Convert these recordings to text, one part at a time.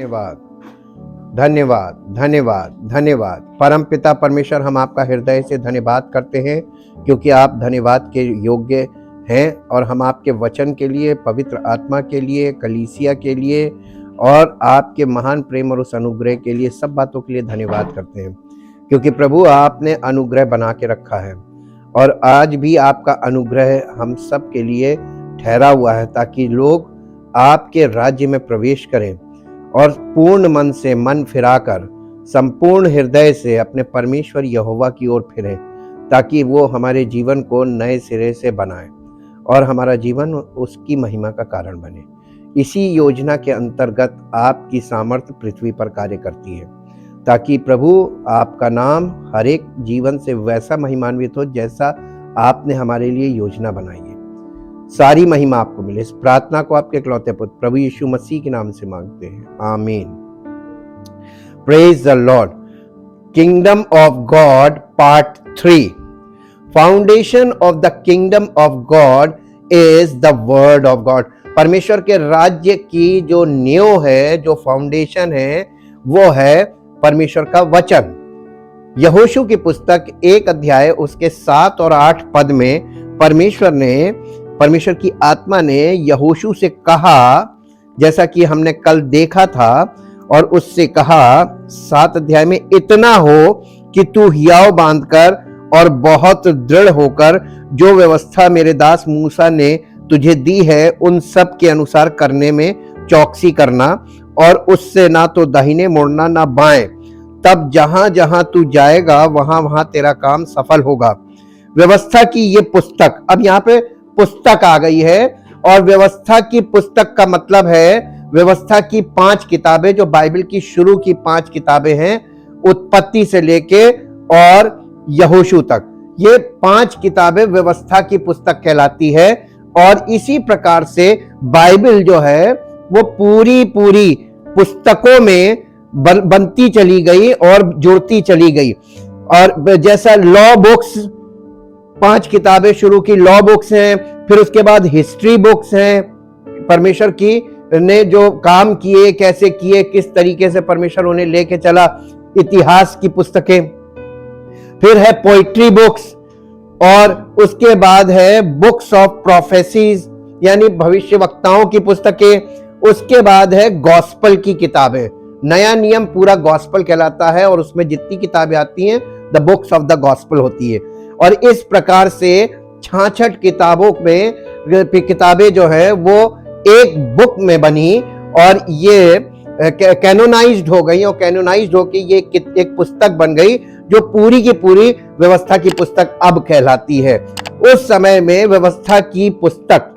धन्यवाद, धन्यवाद, धन्यवाद, धन्यवाद। परमपिता परमेश्वर, हम आपका हृदय से धन्यवाद करते हैं क्योंकि आप धन्यवाद के योग्य हैं और हम आपके वचन के लिए, पवित्र आत्मा के लिए, कलीसिया के लिए और आपके महान प्रेम और उस अनुग्रह के लिए, सब बातों के लिए धन्यवाद करते हैं क्योंकि प्रभु आपने अनुग्रह बना के रखा है और आज भी आपका अनुग्रह हम सब के लिए ठहरा हुआ है ताकि लोग आपके राज्य में प्रवेश करें और पूर्ण मन से मन फिराकर संपूर्ण हृदय से अपने परमेश्वर यहोवा की ओर फिरें ताकि वो हमारे जीवन को नए सिरे से बनाए और हमारा जीवन उसकी महिमा का कारण बने। इसी योजना के अंतर्गत आपकी सामर्थ्य पृथ्वी पर कार्य करती है ताकि प्रभु आपका नाम हर एक जीवन से वैसा महिमान्वित हो जैसा आपने हमारे लिए योजना बनाई है। सारी महिमा आपको मिले। इस प्रार्थना को आपके इकलौते पुत्र प्रभु यीशु मसीह के नाम से मांगते हैं, आमीन। Praise the Lord. Kingdom of God part 3। Foundation of the kingdom of God is the word of God. परमेश्वर के राज्य की जो नींव है, जो फाउंडेशन है, वो है परमेश्वर का वचन। यहोशू की पुस्तक 1 अध्याय उसके 7 और 8 पद में परमेश्वर की आत्मा ने यहोशू से कहा, जैसा कि हमने कल देखा था, और उससे कहा 7 अध्याय में, इतना हो कि तू हियाव बांधकर और बहुत दृढ़ होकर जो व्यवस्था मेरे दास मूसा ने तुझे दी है उन सब के अनुसार करने में चौकसी करना और उससे ना तो दाहिने मुड़ना ना बाएं, तब जहां जहां तू जाएगा वहां वहां तेरा काम सफल होगा। व्यवस्था की ये पुस्तक, अब यहाँ पे पुस्तक आ गई है और व्यवस्था की पुस्तक का मतलब है व्यवस्था की 5 किताबें, जो बाइबल की शुरू की 5 किताबें हैं, उत्पत्ति से लेके और यहोशू तक, ये 5 किताबें व्यवस्था की पुस्तक कहलाती है। और इसी प्रकार से बाइबल जो है वो पूरी पुस्तकों में बनती चली गई और जुड़ती चली गई। और जैसा लॉ बुक्स 5 किताबें शुरू की लॉ बुक्स हैं, फिर उसके बाद हिस्ट्री बुक्स हैं, परमेश्वर की ने जो काम किए, कैसे किए, किस तरीके से परमेश्वर उन्हें लेके चला, इतिहास की पुस्तकें, फिर है पोइट्री बुक्स, और उसके बाद है बुक्स ऑफ प्रोफेसीज यानी भविष्यवक्ताओं की पुस्तकें, उसके बाद है गॉस्पल की किताबें। नया नियम पूरा गॉस्पल कहलाता है और उसमें जितनी किताबें आती हैं the books of the gospel होती है। और इस प्रकार से 66 किताबों में किताबें जो है वो एक बुक में बनी और ये कैनोनाइज्ड हो गई, और कैनोनाइज्ड होकर ये एक पुस्तक बन गई जो पूरी की पूरी व्यवस्था की पुस्तक अब कहलाती है। उस समय में व्यवस्था की पुस्तक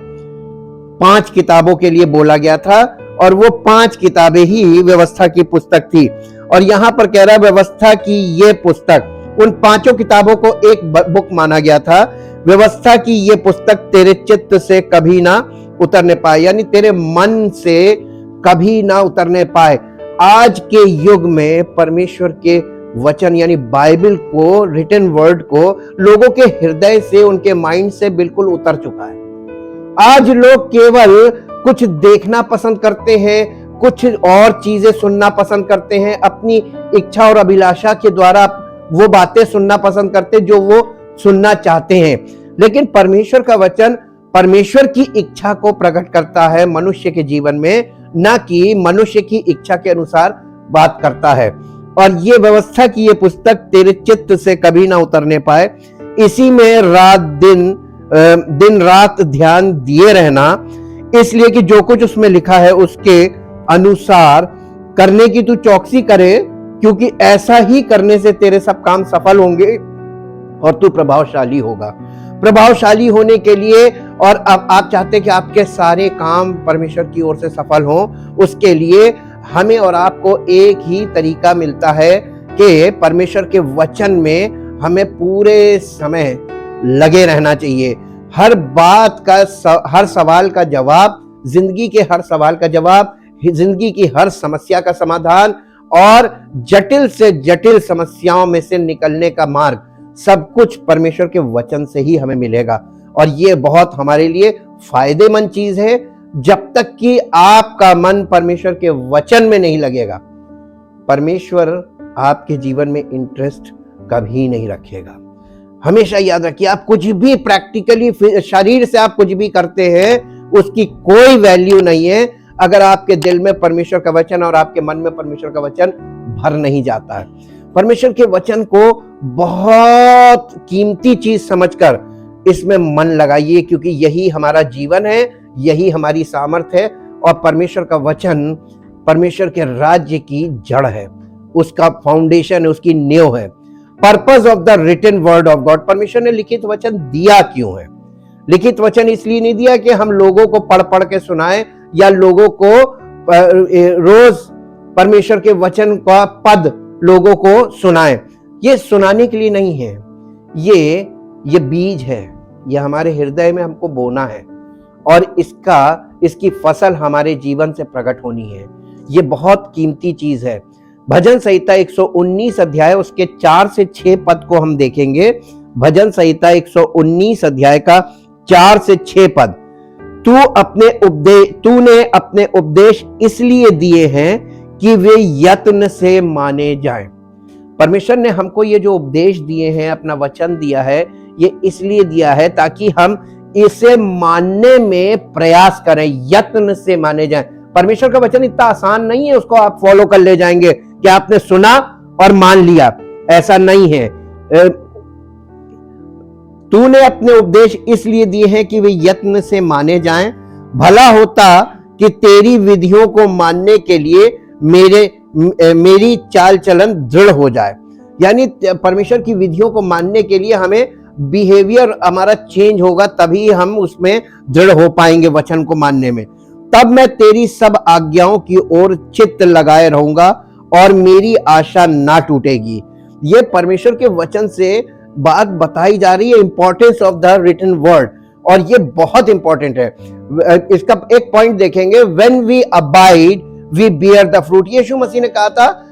5 किताबों के लिए बोला गया था और वो 5 किताबें ही व्यवस्था की पुस्तक थी। और यहां पर कह रहा है व्यवस्था की ये पुस्तक, उन 5 किताबों को एक बुक माना गया था। व्यवस्था की ये पुस्तक तेरे चित्त से कभी ना उतरने पाए, यानी तेरे मन से कभी ना उतरने पाए। आज के युग में परमेश्वर के वचन यानी बाइबल को, रिटन वर्ड को लोगों के हृदय से, उनके माइंड से बिल्कुल उतर चुका है। आज लोग केवल कुछ देखना पसंद करते हैं, कुछ और चीजें सुनना पसंद करते हैं, अपनी इच्छा और अभिलाषा के द्वारा वो बातें सुनना पसंद करते जो वो सुनना चाहते हैं। लेकिन परमेश्वर का वचन परमेश्वर की इच्छा को प्रकट करता है मनुष्य के जीवन में, न कि मनुष्य की इच्छा के अनुसार बात करता है। और ये व्यवस्था की ये पुस्तक तेरे चित्त से कभी ना उतरने पाए, इसी में दिन रात ध्यान दिए रहना, इसलिए कि जो कुछ उसमें लिखा है उसके अनुसार करने की तू चौकसी करे, क्योंकि ऐसा ही करने से तेरे सब काम सफल होंगे और तू प्रभावशाली होगा। प्रभावशाली होने के लिए, और अब आप चाहते कि आपके सारे काम परमेश्वर की ओर से सफल हों, उसके लिए हमें और आपको एक ही तरीका मिलता है कि परमेश्वर के वचन में हमें पूरे समय लगे रहना चाहिए। हर बात का, हर सवाल का जवाब, जिंदगी के हर सवाल का जवाब, जिंदगी की हर समस्या का समाधान और जटिल से जटिल समस्याओं में से निकलने का मार्ग, सब कुछ परमेश्वर के वचन से ही हमें मिलेगा। और ये बहुत हमारे लिए फायदेमंद चीज है। जब तक कि आपका मन परमेश्वर के वचन में नहीं लगेगा, परमेश्वर आपके जीवन में इंटरेस्ट कभी नहीं रखेगा। हमेशा याद रखिए, आप कुछ भी प्रैक्टिकली शरीर से आप कुछ भी करते हैं, उसकी कोई वैल्यू नहीं है अगर आपके दिल में परमेश्वर का वचन और आपके मन में परमेश्वर का वचन भर नहीं जाता है। परमेश्वर के वचन को बहुत कीमती चीज समझकर इसमें मन लगाइए, क्योंकि यही हमारा जीवन है, यही हमारी सामर्थ्य है। और परमेश्वर का वचन परमेश्वर के राज्य की जड़ है, उसका फाउंडेशन है, उसकी नींव है। Purpose of the written word of God, परमेश्वर ने लिखित वचन दिया क्यों है? लिखित वचन इसलिए नहीं दिया कि हम लोगों को पढ़ पढ़ के सुनाएं या लोगों को रोज परमेश्वर के वचन का पद लोगों को सुनाएं। ये सुनाने के लिए नहीं है, ये बीज है, ये हमारे हृदय में हमको बोना है और इसकी फसल हमारे जीवन से प्रकट होनी है। ये बहुत कीमती चीज है। भजन संहिता 119 अध्याय उसके 4 से 6 पद को हम देखेंगे। भजन संहिता 119 अध्याय का 4 से 6 पद। तूने अपने उपदेश इसलिए दिए हैं कि वे यत्न से माने जाएं। परमेश्वर ने हमको ये जो उपदेश दिए हैं, अपना वचन दिया है, ये इसलिए दिया है ताकि हम इसे मानने में प्रयास करें, यत्न से माने जाएं। परमेश्वर का वचन इतना आसान नहीं है उसको आप फॉलो कर ले जाएंगे कि आपने सुना और मान लिया, ऐसा नहीं है। तूने अपने उपदेश इसलिए दिए हैं कि वे यत्न से माने जाएं। भला होता कि तेरी विधियों को मानने के लिए मेरी चाल चलन दृढ़ हो जाए। यानी परमेश्वर की विधियों को मानने के लिए हमें बिहेवियर हमारा चेंज होगा, तभी हम उसमें दृढ़ हो पाएंगे वचन को मानने में। तब मैं तेरी सब आज्ञाओं की ओर चित्त लगाए रहूंगा और मेरी आशा ना टूटेगी। ये परमेश्वर के वचन से बात बताई जा रही है, importance of the written word, और ये बहुत इंपॉर्टेंट है। इसका एक पॉइंट देखेंगे, when we abide we bear the fruit. Yeshu Masih ने कहा था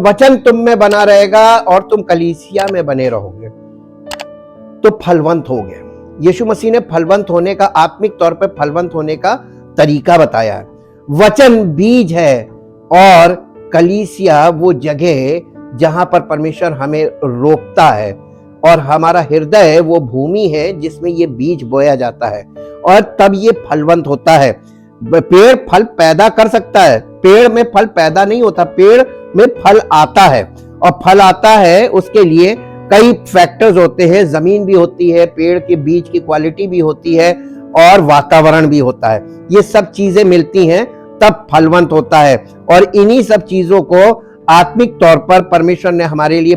वचन तुम में बना रहेगा और तुम कलीसिया में बने रहोगे तो फलवंत होगे। यीशु मसीह ने फलवंत होने का, आत्मिक तौर पे फलवंत होने का तरीका बताया है। वचन बीज है और कलीसिया वो जगह जहां पर परमेश्वर हमें रोकता है, और हमारा हृदय वो भूमि है जिसमें ये बीज बोया जाता है और तब ये फलवंत होता है। पेड़ फल पैदा कर सकता है, पेड़ में फल पैदा नहीं होता, पेड़ में फल आता है, और फल आता है उसके लिए कई फैक्टर्स होते हैं। जमीन भी होती है, पेड़ के बीज की क्वालिटी भी होती है, और वातावरण भी होता है। ये सब चीजें मिलती हैं तब फलवंत होता है। और इन्हीं सब चीजों को आत्मिक तौर पर परमेश्वर ने हमारे लिए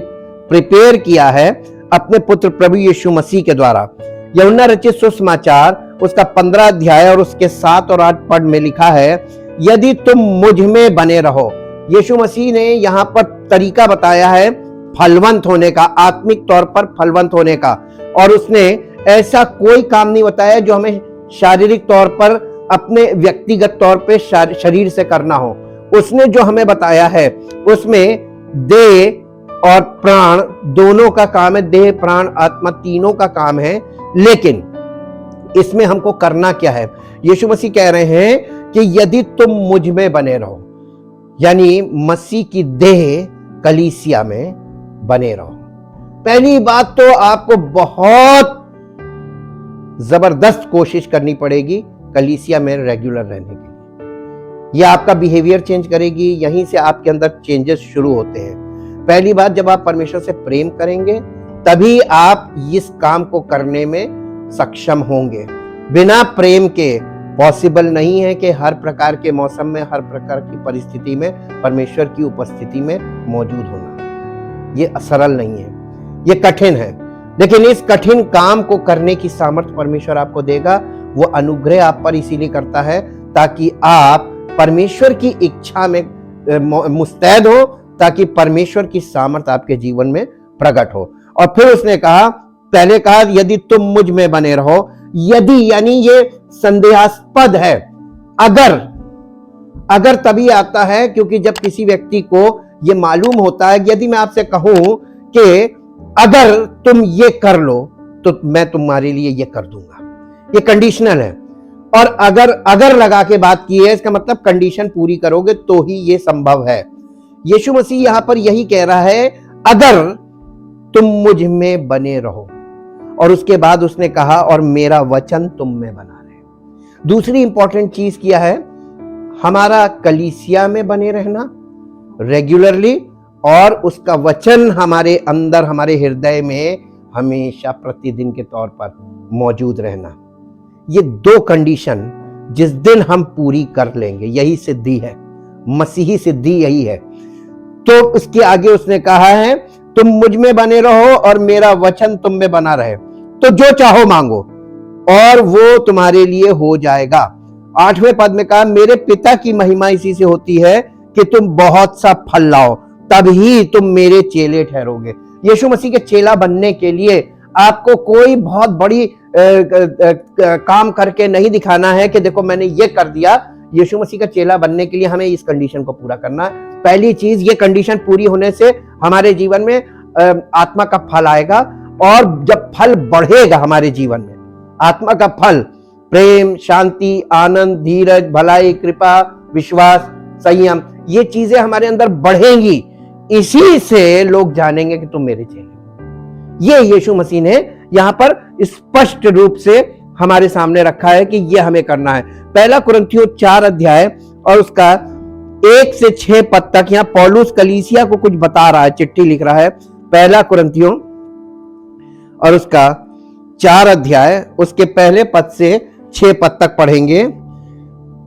प्रिपेयर किया है अपने पुत्र प्रभु यीशु मसीह के द्वारा। यूहन्ना रचित सुसमाचार उसका 15 अध्याय और उसके 7 और 8 पद में लिखा है, यदि तुम मुझ में बने रहो। यीशु मसीह ने यहाँ पर तरीका बताया है फलवंत होने का, आत्मिक तौर पर फलवंत होने का, और उसने ऐसा कोई काम नहीं बताया जो हमें शारीरिक तौर पर अपने व्यक्तिगत तौर पे शरीर से करना हो। उसने जो हमें बताया है उसमें देह और प्राण दोनों का काम है, देह प्राण आत्मा तीनों का काम है। लेकिन इसमें हमको करना क्या है? यीशु मसीह कह रहे हैं कि यदि तुम मुझ में बने रहो, यानी मसीह की देह कलीसिया में बने रहो। पहली बात तो आपको बहुत जबरदस्त कोशिश करनी पड़ेगी कलीसिया में रेगुलर रहने के लिए। यह आपका बिहेवियर चेंज करेगी, यहीं से आपके अंदर चेंजेस शुरू होते हैं। पहली बात, जब आप परमेश्वर से प्रेम करेंगे तभी आप इस काम को करने में सक्षम होंगे। बिना प्रेम के पॉसिबल नहीं है कि हर प्रकार के मौसम में, हर प्रकार की परिस्थिति में परमेश्वर की उपस्थिति में मौजूद होना। ये सरल नहीं है, ये कठिन है, लेकिन इस कठिन काम को करने की सामर्थ्य परमेश्वर आपको देगा। वो अनुग्रह आप पर इसीलिए करता है ताकि आप परमेश्वर की इच्छा में मुस्तैद हो, ताकि परमेश्वर की सामर्थ्य आपके जीवन में प्रकट हो। और फिर उसने कहा, पहले कहा यदि तुम मुझ में बने रहो। यदि यानी ये संदेहास्पद है, अगर तभी आता है क्योंकि जब किसी व्यक्ति को ये मालूम होता है, यदि मैं आपसे कहूं कि अगर तुम ये कर लो तो मैं तुम्हारे लिए ये कर दूंगा, ये कंडीशनल है। और अगर लगा के बात की है, इसका मतलब कंडीशन पूरी करोगे तो ही ये संभव है। यीशु मसीह यहां पर यही कह रहा है, अगर तुम मुझ में बने रहो, और उसके बाद उसने कहा और मेरा वचन तुम में बना रहे। दूसरी इंपॉर्टेंट चीज किया है, हमारा कलीसिया में बने रहना रेगुलरली, और उसका वचन हमारे अंदर, हमारे हृदय में हमेशा प्रतिदिन के तौर पर मौजूद रहना। ये दो कंडीशन जिस दिन हम पूरी कर लेंगे, यही सिद्धि है, मसीही सिद्धि यही है। तो उसके आगे उसने कहा है, तुम मुझ में बने रहो और मेरा वचन तुम में बना रहे, तो जो चाहो मांगो और वो तुम्हारे लिए हो जाएगा। 8वें पद में कहा, मेरे पिता की महिमा इसी से होती है कि तुम बहुत सा फल लाओ, तभी तुम मेरे चेले ठहरोगे। यीशु मसीह के चेला बनने के लिए आपको कोई बहुत बड़ी काम करके नहीं दिखाना है कि देखो मैंने ये कर दिया। यीशु मसीह का चेला बनने के लिए हमें इस कंडीशन को पूरा करना है। पहली चीज, ये कंडीशन पूरी होने से हमारे जीवन में आत्मा का फल आएगा, और जब फल बढ़ेगा हमारे जीवन में, आत्मा का फल प्रेम, शांति, आनंद, धीरज, भलाई, कृपा, विश्वास, संयम, ये चीजें हमारे अंदर बढ़ेंगी। इसी से लोग जानेंगे कि तुम मेरे चेले हो। ये यीशु मसीह ने यहां पर स्पष्ट रूप से हमारे सामने रखा है कि ये हमें करना है। पहला कुरिन्थियों 4 अध्याय और उसका 1 से 6 पद तक यहां पौलुस कलीसिया को कुछ बता रहा है, चिट्ठी लिख रहा है। पहला कुरिन्थियों और उसका 4 अध्याय उसके पहले पद से 6 पद तक पढ़ेंगे।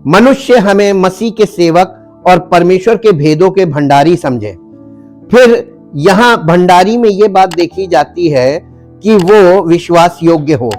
मनुष्य हमें मसीह के सेवक और परमेश्वर के भेदों के भंडारी समझे। फिर यहां भंडारी में यह बात देखी जाती है कि वो विश्वास योग्य हो,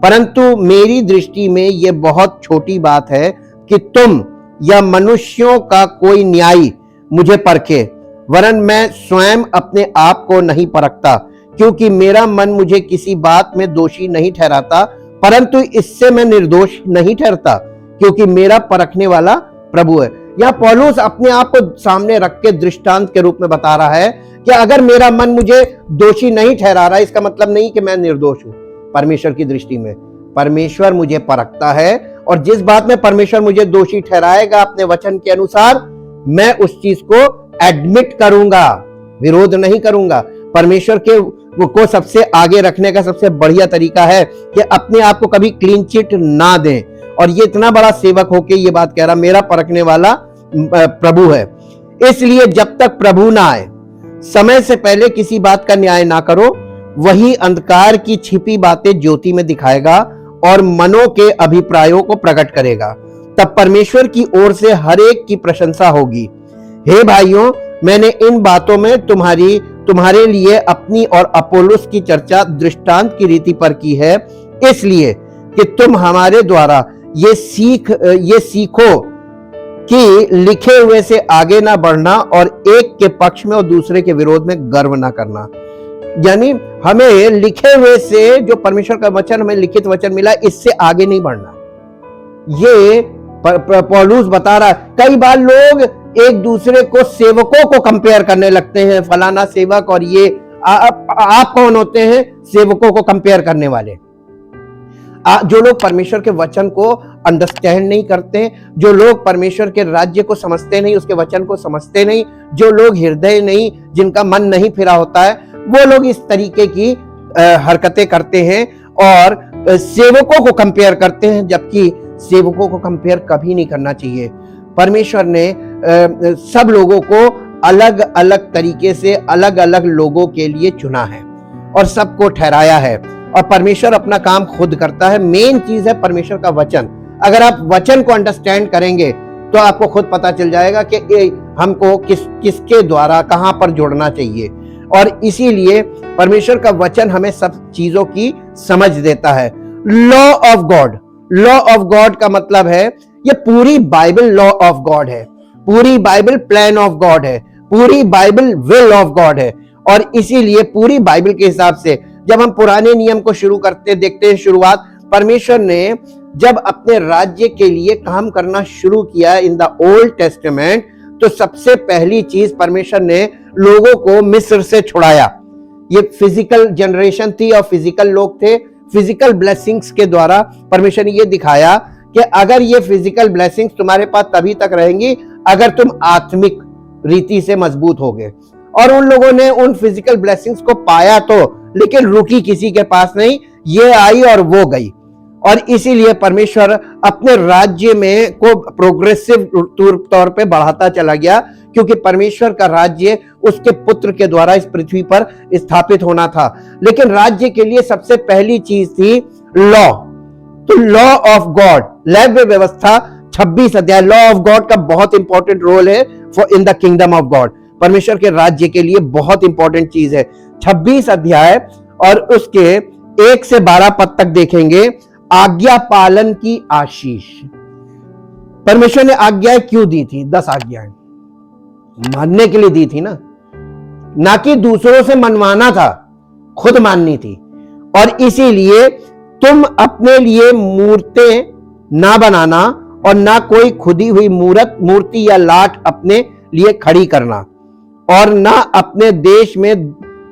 परंतु मेरी दृष्टि में यह बहुत छोटी बात है कि तुम या मनुष्यों का कोई न्यायी मुझे परखे, वरन मैं स्वयं अपने आप को नहीं परखता, क्योंकि मेरा मन मुझे किसी बात में दोषी नहीं ठहराता, परंतु इससे मैं निर्दोष नहीं ठहरता, क्योंकि मेरा परखने वाला प्रभु है। यह पौलुस अपने आप को सामने रख के दृष्टांत के रूप में बता रहा है कि अगर मेरा मन मुझे दोषी नहीं ठहरा रहा, इसका मतलब नहीं कि मैं निर्दोष हूं। परमेश्वर की दृष्टि में परमेश्वर मुझे परखता है, और जिस बात में परमेश्वर मुझे दोषी ठहराएगा अपने वचन के अनुसार, मैं उस चीज को एडमिट करूंगा, विरोध नहीं करूंगा। परमेश्वर को सबसे आगे रखने का सबसे बढ़िया तरीका है कि अपने आप को कभी क्लीन चिट ना दें। और ये इतना बड़ा सेवक होके ये बात कह रहा, मेरा परखने वाला प्रभु है। इसलिए जब तक प्रभु ना आए, समय से पहले किसी बात का न्याय ना करो। वही अंधकार की छिपी बातें ज्योति में दिखाएगा और मनों के अभिप्रायों को प्रकट करेगा। तब परमेश्वर की ओर से हर एक की प्रशंसा होगी। हे भाइयों, मैंने इन बातों में तुम्हारे लिए अपनी और अपोलोस की चर्चा दृष्टांत की रीति पर की है, इसलिए कि तुम हमारे द्वारा ये सीखो कि लिखे हुए से आगे ना बढ़ना और एक के पक्ष में और दूसरे के विरोध में गर्व ना करना। यानी हमें लिखे हुए से, जो परमेश्वर का वचन, हमें लिखित वचन मिला, इससे आगे नहीं बढ़ना। ये पौलुस बता रहा है। कई बार लोग एक दूसरे को, सेवकों को कंपेयर करने लगते हैं, फलाना सेवक और ये। आप कौन होते हैं सेवकों को कंपेयर करने वाले? जो लोग परमेश्वर के वचन को अंडरस्टैंड नहीं करते, जो लोग परमेश्वर के राज्य को समझते नहीं, उसके वचन को समझते नहीं, जो लोग हृदय नहीं, जिनका मन नहीं फिरा होता है, वो लोग इस तरीके की हरकतें करते हैं और सेवकों को कंपेयर करते हैं, जबकि सेवकों को कंपेयर कभी नहीं करना चाहिए। परमेश्वर ने सब लोगों को अलग अलग तरीके से, अलग अलग लोगों के लिए चुना है और सबको ठहराया है, और परमेश्वर अपना काम खुद करता है। मेन चीज है परमेश्वर का वचन। अगर आप वचन को अंडरस्टैंड करेंगे तो आपको खुद पता चल जाएगा कि हमको किसके द्वारा कहां पर जोड़ना चाहिए, और इसीलिए परमेश्वर का वचन हमें सब चीजों की समझ देता है। Law of God, law of God का मतलब है, ये पूरी बाइबल लॉ ऑफ गॉड है, पूरी बाइबल प्लान ऑफ गॉड है, पूरी बाइबल विल ऑफ गॉड है। और इसीलिए पूरी बाइबल के हिसाब से जब हम पुराने नियम को शुरू करते देखते हैं, शुरुआत परमेश्वर ने जब अपने राज्य के लिए काम करना शुरू किया इन द ओल्ड टेस्टामेंट, तो सबसे पहली चीज परमेश्वर ने लोगों को मिस्र से छुड़ाया। ये फिजिकल जनरेशन थी और फिजिकल लोग थे। फिजिकल ब्लेसिंग्स के द्वारा परमेश्वर ने ये दिखाया कि अगर ये फिजिकल ब्लेसिंग्स तुम्हारे पास तभी तक रहेंगी अगर तुम आत्मिक रीति से मजबूत होगे। और उन लोगों ने उन फिजिकल ब्लेसिंग्स को पाया तो, लेकिन रुकी किसी के पास नहीं, ये आई और वो गई। और इसीलिए परमेश्वर अपने राज्य में को प्रोग्रेसिव तौर पे बढ़ाता चला गया, क्योंकि परमेश्वर का राज्य उसके पुत्र के द्वारा इस पृथ्वी पर स्थापित होना था। लेकिन राज्य के लिए सबसे पहली चीज थी लॉ। तो लॉ ऑफ गॉड, लेव्य व्यवस्था 26 अध्याय, लॉ ऑफ गॉड का बहुत इंपॉर्टेंट रोल है for in the kingdom of God. परमेश्वर के राज्य के लिए बहुत इंपॉर्टेंट चीज है। 26 अध्याय और उसके 1 से 12 पद तक देखेंगे, आज्ञा पालन की आशीष। परमेश्वर ने आज्ञाएं क्यों दी थी? 10 आज्ञाएं मानने के लिए दी थी ना कि दूसरों से मनवाना था, खुद माननी थी। और इसीलिए तुम अपने लिए मूर्तें ना बनाना और ना कोई खुदी हुई मूर्ति या लाठ अपने लिए खड़ी करना, और ना अपने देश में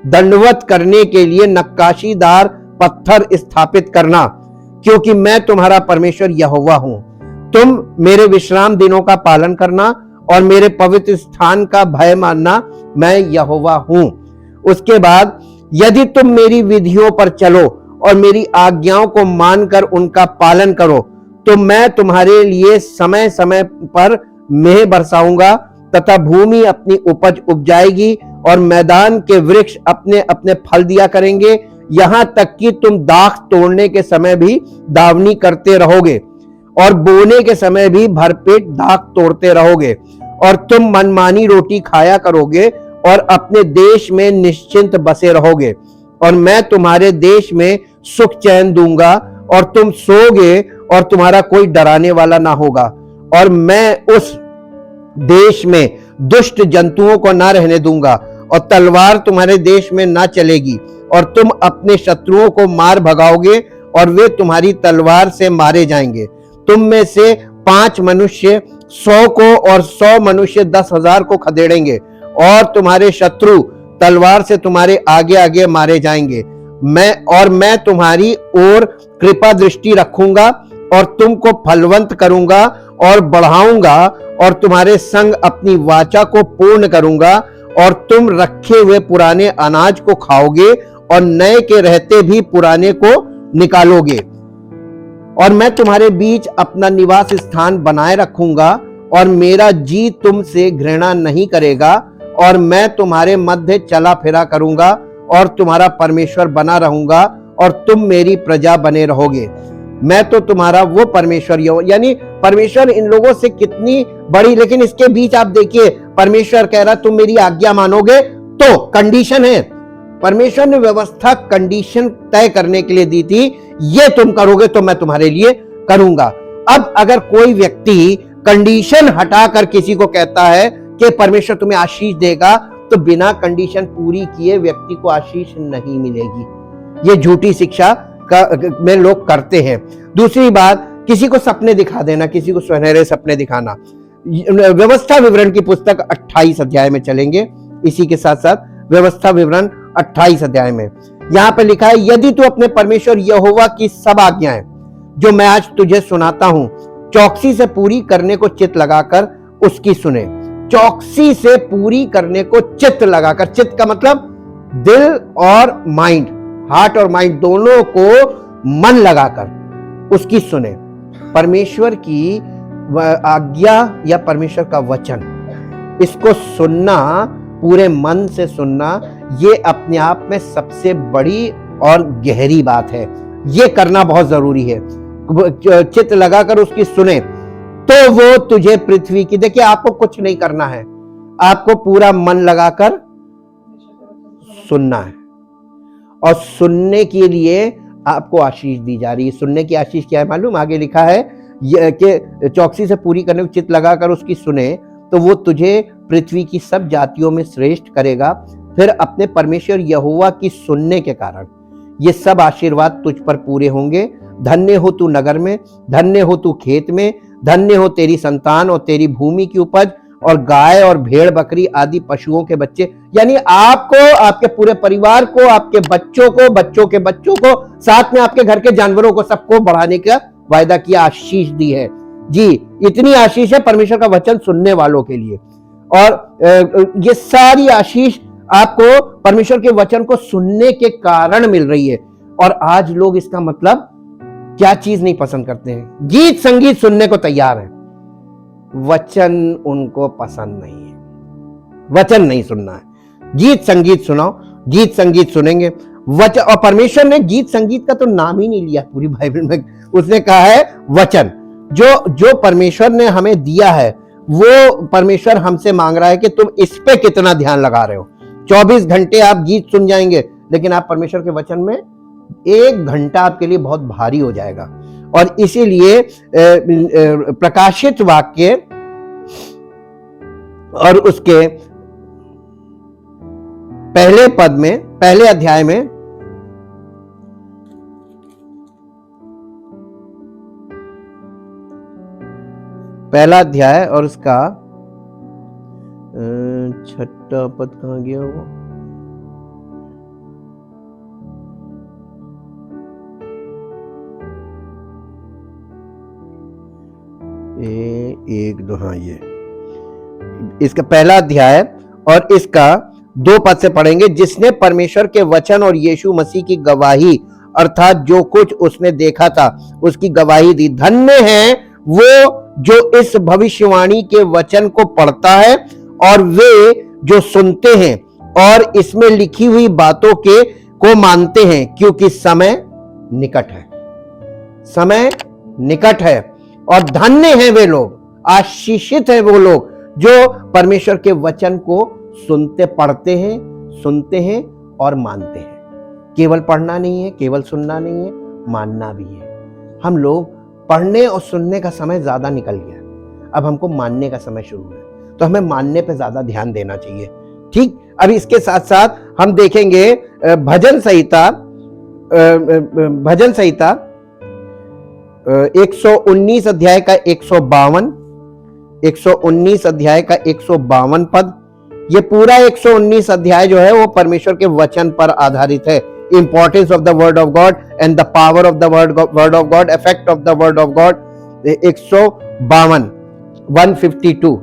दंडवत करने के लिए नक्काशीदार पत्थर स्थापित करना, क्योंकि मैं तुम्हारा परमेश्वर यहोवा हूं। तुम मेरे विश्राम दिनों का पालन करना और मेरे पवित्र स्थान का भय मानना, मैं यहोवा हूं। उसके बाद, यदि तुम मेरी विधियों पर चलो और मेरी आज्ञाओं को मानकर उनका पालन करो, तो मैं तुम्हारे लिए समय समय पर मेह बरसाऊंगा तथा भूमि अपनी उपज उपजाएगी और मैदान के वृक्ष अपने अपने फल दिया करेंगे, यहां तक कि तुम दाख तोड़ने के समय भी दावनी करते रहोगे और बोने के समय भी भरपेट दाख तोड़ते रहोगे, और तुम मनमानी रोटी खाया करोगे और अपने देश में निश्चिंत बसे रहोगे। और मैं तुम्हारे देश में सुख चैन दूंगा और तुम सोओगे और तुम्हारा कोई डराने वाला ना होगा। और मैं उस देश में दुष्ट जंतुओं को ना रहने दूंगा और तलवार तुम्हारे देश में ना चलेगी, और तुम अपने शत्रुओं को मार भगाओगे और वे तुम्हारी तलवार से मारे जाएंगे। तुम में से 5 मनुष्य 100 को और 100 मनुष्य 10,000 को खदेड़ेंगे, और तुम्हारे शत्रु तलवार से तुम्हारे आगे आगे मारे जाएंगे। मैं तुम्हारी ओर कृपा दृष्टि रखूंगा और तुमको फलवंत करूंगा और बढ़ाऊंगा, और तुम्हारे संग अपनी वाचा को पूर्ण करूंगा, और तुम रखे हुए पुराने अनाज को खाओगे और नए के रहते भी पुराने को निकालोगे। और मैं तुम्हारे बीच अपना निवास स्थान बनाए रखूंगा और मेरा जी तुमसे घृणा नहीं करेगा, और मैं तुम्हारे मध्य चला फिरा करूंगा और तुम्हारा परमेश्वर बना रहूंगा और तुम मेरी प्रजा बने रहोगे। मैं तो तुम्हारा वो परमेश्वर हूं। यानी परमेश्वर इन लोगों से कितनी बड़ी, लेकिन इसके बीच आप देखिए परमेश्वर कह रहा तुम मेरी आज्ञा मानोगे तो, कंडीशन है। परमेश्वर ने व्यवस्था कंडीशन तय करने के लिए दी थी, ये तुम करोगे तो मैं तुम्हारे लिए करूंगा। अब अगर कोई व्यक्ति कंडीशन हटाकर किसी को कहता है कि परमेश्वर तुम्हें आशीष देगा, तो बिना कंडीशन पूरी किए व्यक्ति को आशीष नहीं मिलेगी। ये झूठी शिक्षा में लोग करते हैं। दूसरी बात, किसी को सपने दिखा देना, किसी को सुनहरे सपने दिखाना। व्यवस्था विवरण की पुस्तक 28 अध्याय में चलेंगे, इसी के साथ साथ व्यवस्था विवरण 28 अध्याय में यहां पर लिखा है, यदि तू अपने परमेश्वर यहोवा की सब आज्ञाएं जो मैं आज तुझे सुनाता हूं चौकसी से पूरी करने को चित्त लगाकर उसकी सुने। चौकसी से पूरी करने को चित्त लगाकर, चित्त का मतलब दिल और माइंड, हार्ट और माइंड दोनों को मन लगाकर उसकी सुने। परमेश्वर की आज्ञा या परमेश्वर का वचन, इसको सुनना, पूरे मन से सुनना, ये अपने आप में सबसे बड़ी और गहरी बात है। ये करना बहुत जरूरी है। चित्त लगाकर उसकी सुने तो वो तुझे पृथ्वी की, देखिए आपको कुछ नहीं करना है, आपको पूरा मन लगाकर सुनना है। और सुनने के लिए आपको आशीष दी जा रही है। सुनने की आशीष क्या है मालूम? आगे लिखा है कि चौकसी से पूरी करने को चित्त लगाकर उसकी सुने तो वो तुझे पृथ्वी की सब जातियों में श्रेष्ठ करेगा। फिर अपने परमेश्वर यहोवा की सुनने के कारण ये सब आशीर्वाद तुझ पर पूरे होंगे। धन्य हो तू नगर में, धन्य हो तू खेत में, धन्य हो तेरी संतान और तेरी भूमि की उपज, और गाय और भेड़ बकरी आदि पशुओं के बच्चे। यानी आपको, आपके पूरे परिवार को, आपके बच्चों को, बच्चों के बच्चों को, साथ में आपके घर के जानवरों को, सबको बढ़ाने का वायदा किया, आशीष दी है। जी, इतनी आशीष है परमेश्वर का वचन सुनने वालों के लिए। और ये सारी आशीष आपको परमेश्वर के वचन को सुनने के कारण मिल रही है। और आज लोग इसका मतलब क्या चीज नहीं पसंद करते हैं? गीत संगीत सुनने को तैयार है, वचन उनको पसंद नहीं है। वचन नहीं सुनना है, गीत संगीत सुनाओ, गीत संगीत सुनेंगे वचन। और परमेश्वर ने गीत संगीत का तो नाम ही नहीं लिया पूरी बाइबल में, उसने कहा है वचन। जो परमेश्वर ने हमें दिया है वो परमेश्वर हमसे मांग रहा है कि तुम इस पे कितना ध्यान लगा रहे हो। 24 घंटे आप गीत सुन जाएंगे, लेकिन आप परमेश्वर के वचन में 1 घंटा आपके लिए बहुत भारी हो जाएगा। और इसीलिए प्रकाशित वाक्य और उसके पहले पद में, पहले अध्याय में पहला अध्याय और उसका 6वां पद कहां गया वो? एक दो, हाँ, ये इसका पहला अध्याय और इसका 2 पद से पढ़ेंगे। जिसने परमेश्वर के वचन और यीशु मसीह की गवाही अर्थात जो कुछ उसने देखा था उसकी गवाही दी। धन्य है वो जो इस भविष्यवाणी के वचन को पढ़ता है और वे जो सुनते हैं और इसमें लिखी हुई बातों को मानते हैं, क्योंकि समय निकट है। समय निकट है। और धन्य हैं वे लोग, आशीषित है वो लोग जो परमेश्वर के वचन को सुनते, पढ़ते हैं, सुनते हैं और मानते हैं। केवल पढ़ना नहीं है, केवल सुनना नहीं है, मानना भी है। हम लोग पढ़ने और सुनने का समय ज्यादा निकल गया, अब हमको मानने का समय शुरू है, तो हमें मानने पे ज्यादा ध्यान देना चाहिए। ठीक, अब इसके साथ साथ हम देखेंगे भजन संहिता 119 अध्याय का 152, 119 अध्याय का 152 पद। ये पूरा 119 अध्याय जो है वो परमेश्वर के वचन पर आधारित है। Importance of the word of God and the power of the word of God, effect of the word of God. 152 152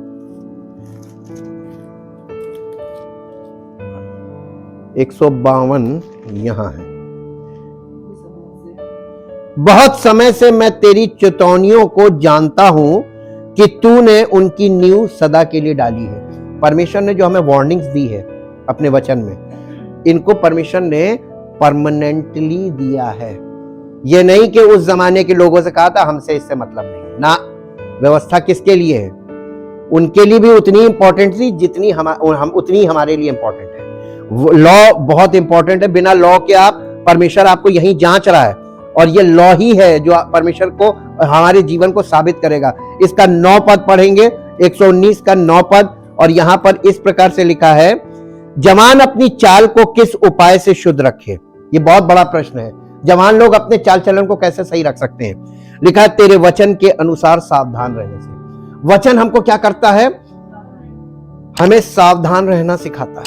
152 यहां है। बहुत समय से मैं तेरी चेतावनियों को जानता हूं कि तूने उनकी नींव सदा के लिए डाली है। परमेश्वर ने जो हमें वार्निंग्स दी है अपने वचन में, इनको परमेश्वर ने परमानेंटली दिया है। ये नहीं कि उस जमाने के लोगों से कहा था हमसे इससे मतलब नहीं ना। व्यवस्था किसके लिए है? उनके लिए भी उतनी इंपॉर्टेंट थी जितनी उतनी हमारे लिए इंपॉर्टेंट है। लॉ बहुत इंपॉर्टेंट है। बिना लॉ के परमेश्वर आपको यही जांच रहा है, और ये लॉ ही है जो परमेश्वर को, हमारे जीवन को साबित करेगा। इसका 9 पद पढ़ेंगे, 119 का 9 पद। और यहां पर इस प्रकार से लिखा है, जवान अपनी चाल को किस उपाय से शुद्ध रखे। ये बहुत बड़ा प्रश्न है। जवान लोग अपने चाल चलन को कैसे सही रख सकते हैं? लिखा है, तेरे वचन के अनुसार सावधान रहने से। वचन हमको क्या करता है? हमें सावधान रहना सिखाता है।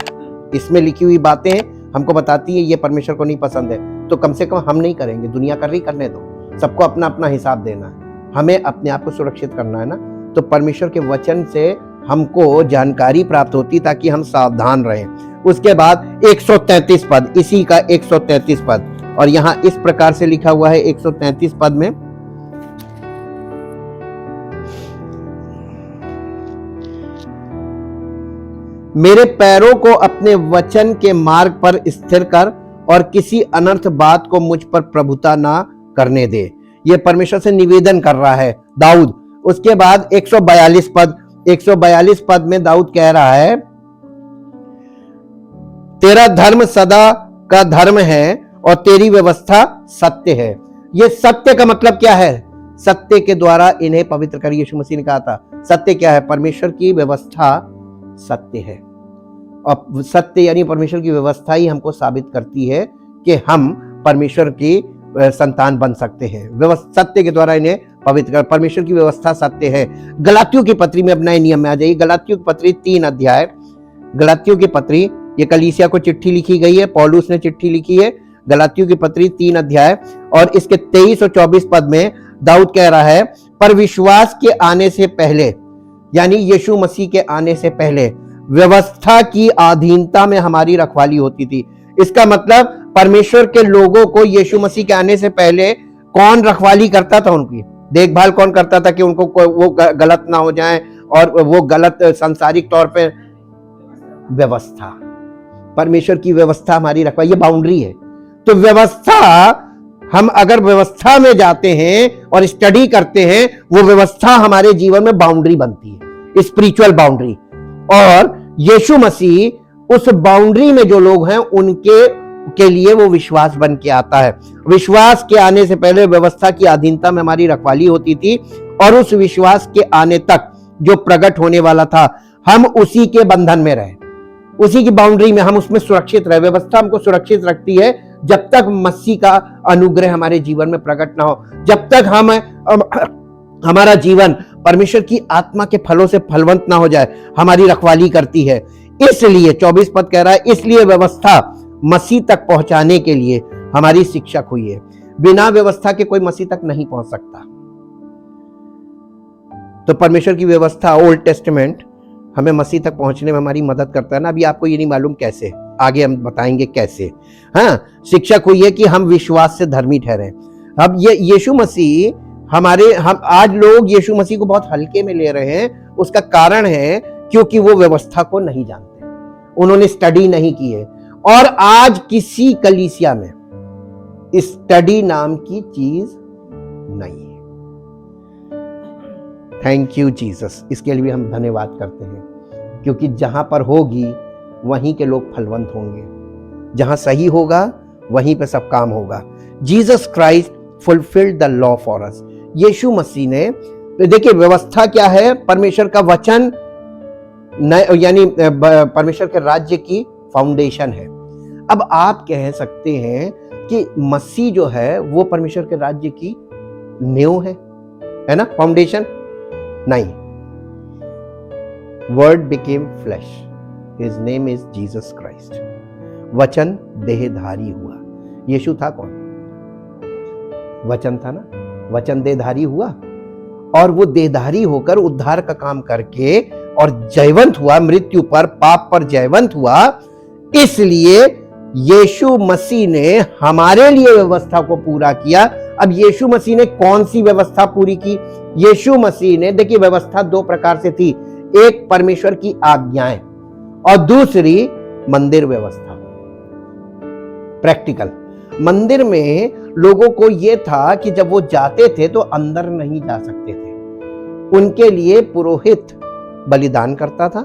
इसमें लिखी हुई बातें हमको बताती है ये परमेश्वर को नहीं पसंद है, तो कम से कम हम नहीं करेंगे, दुनिया कर रही, करने दो। सबको अपना अपना हिसाब देना है, हमें अपने आप को सुरक्षित करना है ना। तो परमेश्वर के वचन से हमको जानकारी प्राप्त होती ताकि हम सावधान रहें। उसके बाद 133 पद, इसी का 133 पद, और यहां इस प्रकार से लिखा हुआ है 133 पद में, मेरे पैरों को अपने वचन के मार्ग पर स्थिर कर और किसी अनर्थ बात को मुझ पर प्रभुता ना करने दे। यह परमेश्वर से निवेदन कर रहा है दाऊद। उसके बाद 142 पद, 142 पद में दाऊद कह रहा है, तेरा धर्म सदा का धर्म है और तेरी व्यवस्था सत्य है। यह सत्य का मतलब क्या है? सत्य के द्वारा इन्हें पवित्र कर, यीशु मसीह ने कहा था। सत्य क्या है? परमेश्वर की व्यवस्था सत्य है। और सत्य यानी परमेश्वर की व्यवस्था ही हमको साबित करती है कि हम परमेश्वर की संतान बन सकते हैं। सत्य के द्वारा इन्हें पवित्र कर, परमेश्वर की व्यवस्था सत्य है। गलातियों की पत्री में, अब नए नियम में आ जाइए। गलातियों की पत्री 3 अध्याय, गलातियों की पत्री, ये कलीसिया को चिट्ठी लिखी गई है, पौलुस ने चिट्ठी लिखी है। गलातियों की पत्री 3 अध्याय और इसके 23 और 24 पद में दाऊद कह रहा है, पर विश्वास के आने से पहले, यानी यीशु मसीह के आने से पहले व्यवस्था की अधीनता में हमारी रखवाली होती थी। इसका मतलब परमेश्वर के लोगों को यीशु मसीह के आने से पहले कौन रखवाली करता था? उनकी देखभाल कौन करता था कि उनको वो गलत ना हो जाए और वो गलत सांसारिक तौर पे? व्यवस्था, परमेश्वर की व्यवस्था हमारी रखवाली, ये बाउंड्री है। तो व्यवस्था, हम अगर व्यवस्था में जाते हैं और स्टडी करते हैं, वो व्यवस्था हमारे जीवन में बाउंड्री बनती है, स्पिरिचुअल बाउंड्री। और यीशु मसीह उस बाउंड्री में जो लोग हैं उनके के लिए वो विश्वास बन के आता है। विश्वास के आने से पहले व्यवस्था की अधीनता में हमारी रखवाली होती थी, और उस विश्वास के आने तक जो प्रकट होने वाला था, हम उसी के बंधन में रहे, उसी की बाउंड्री में हम उसमें सुरक्षित रहे। व्यवस्था हमको सुरक्षित रखती है जब तक मसीह का अनुग्रह हमारे जीवन में प्रकट ना हो, जब तक हमारा जीवन परमेश्वर की आत्मा के फलों से फलवंत ना हो जाए, हमारी रखवाली करती है। इसलिए 24 पद कह रहा है, इसलिए व्यवस्था मसीह तक पहुंचाने के लिए हमारी शिक्षक हुई है। बिना व्यवस्था के कोई मसीह तक नहीं पहुंच सकता। तो परमेश्वर की व्यवस्था, ओल्ड टेस्टामेंट, हमें मसीह तक पहुंचने में हमारी मदद करता है ना। अभी आपको ये नहीं मालूम कैसे, आगे हम बताएंगे कैसे। हाँ, शिक्षक हुई है कि हम विश्वास से धर्मी ठहरे। अब ये यीशु मसीह हम आज लोग यीशु मसीह को बहुत हल्के में ले रहे हैं। उसका कारण है क्योंकि वो व्यवस्था को नहीं जानते, उन्होंने स्टडी नहीं की है। और आज किसी कलीसिया में स्टडी नाम की चीज नहीं है। थैंक यू जीसस, इसके लिए भी हम धन्यवाद करते हैं, क्योंकि जहां पर होगी वहीं के लोग फलवंत होंगे, जहां सही होगा वहीं पे सब काम होगा। Jesus Christ fulfilled the law for us. Yeshu Masih ने, देखिए व्यवस्था क्या है? परमेश्वर का वचन, यानी परमेश्वर के राज्य की फाउंडेशन है। अब आप कह सकते हैं कि मसीह जो है वो परमेश्वर के राज्य की नींव है ना, फाउंडेशन? नहीं। Word became flash, his name is Jesus Christ. वचन देहधारी हुआ। यीशु था कौन? वचन था ना। वचन देहधारी हुआ और वो देहधारी होकर उद्धार का काम करके और जयवंत हुआ, मृत्यु पर, पाप पर जयवंत हुआ। इसलिए यीशु मसीह ने हमारे लिए व्यवस्था को पूरा किया। अब यीशु मसीह ने कौन सी व्यवस्था पूरी की? यीशु मसीह ने, देखिए व्यवस्था दो प्रकार से थी, एक परमेश्वर की आज्ञाएं और दूसरी मंदिर व्यवस्था, प्रैक्टिकल। मंदिर में लोगों को यह था कि जब वो जाते थे तो अंदर नहीं जा सकते थे, उनके लिए पुरोहित बलिदान करता था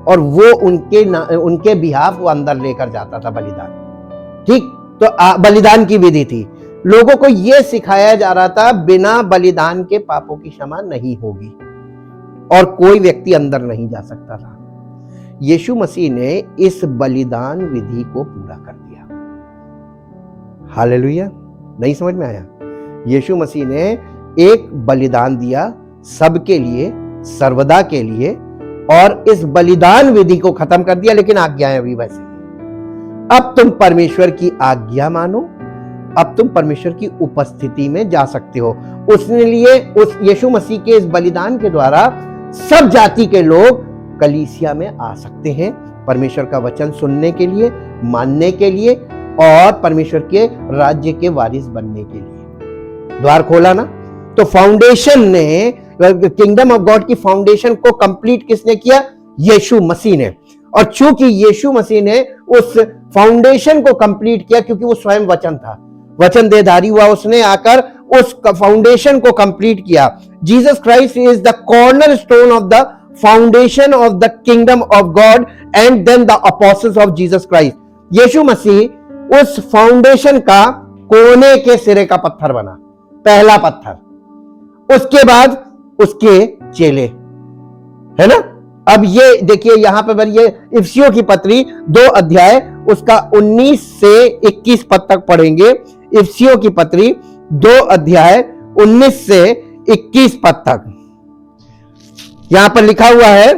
और वो उनके बिहाफ वो अंदर लेकर जाता था बलिदान। ठीक, तो बलिदान की विधि थी। लोगों को यह सिखाया जा रहा था बिना बलिदान के पापों की क्षमा नहीं होगी और कोई व्यक्ति अंदर नहीं जा सकता था। यीशु मसीह ने इस बलिदान विधि को पूरा कर दिया। हालेलुया। नहीं समझ में आया? यीशु मसीह ने एक बलिदान दिया सबके लिए, सर्वदा के लिए, और इस बलिदान विधि को खत्म कर दिया, लेकिन आज्ञाएं भी वैसे। अब तुम परमेश्वर की आज्ञा मानो, अब तुम परमेश्वर की उपस्थिति में जा सकते हो। उसने लिए उस यीशु मसीह के इस बलिदान के द्वारा सब जाति के लोग कलीसिया में आ सकते हैं, परमेश्वर का वचन सुनने के लिए, मानने के लिए और परमेश्वर के राज्य के वारिस बनने के लिए। द्वार खोला ना। तो फाउंडेशन ने, किंगडम ऑफ गॉड की फाउंडेशन को कंप्लीट किसने किया? यीशु मसीह ने। और चूंकि यीशु मसीह ने उस फाउंडेशन को कंप्लीट किया, क्योंकि वो स्वयं वचन था, वचन देहधारी हुआ, उसने आकर उस फाउंडेशन को कंप्लीट किया। Jesus Christ is the cornerstone of the foundation of the kingdom of God and then the apostles of Jesus Christ. Yeshu Masih उस फाउंडेशन का कोने के सिरे का पत्थर बना, पहला पत्थर। उसके बाद उसके चेले, है ना। अब ये देखिए यहां पर ये इफिसियों की पत्री 2 अध्याय उसका 19 से 21 पद तक पढ़ेंगे। इफिसियों की पत्री 2 अध्याय 19 से 21 पद तक यहां पर लिखा हुआ है,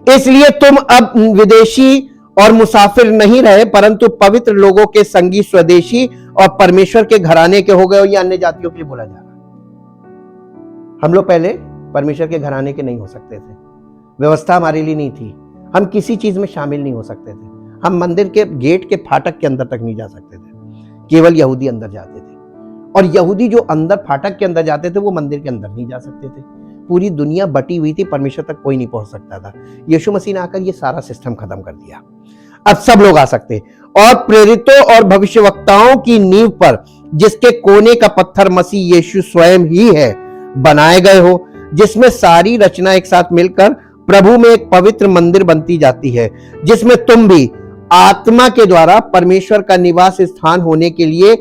इसलिए तुम अब विदेशी और मुसाफिर नहीं रहे, परंतु पवित्र लोगों के संगी, स्वदेशी और परमेश्वर के घराने के हो गए। और ये अन्य जातियों के लिए बोला जा रहा है। हम लोग पहले परमेश्वर के घराने के नहीं हो सकते थे, व्यवस्था हमारे लिए नहीं थी, हम किसी चीज में शामिल नहीं हो सकते थे, हम मंदिर के गेट के फाटक के अंदर तक नहीं जा सकते थे, केवल यहूदी अंदर जाते थे। और यहूदी जो अंदर फाटक के अंदर जाते थे वो मंदिर के अंदर नहीं जा सकते थे। पूरी दुनिया बटी हुई थी, परमेश्वर तक कोई नहीं पहुंच सकता था। यीशु मसीह ने आकर ये सारा सिस्टम खत्म कर दिया, अब सब लोग आ सकते हैं। और प्रेरितों और भविष्यवक्ताओं की नींव पर, जिसके कोने का पत्थर मसीह यीशु स्वयं ही है, बनाए गए हो, जिसमें सारी रचना एक साथ मिलकर प्रभु में एक पवित्र मंदिर बनती जाती है, जिसमें तुम भी आत्मा के द्वारा परमेश्वर का निवास स्थान होने के लिए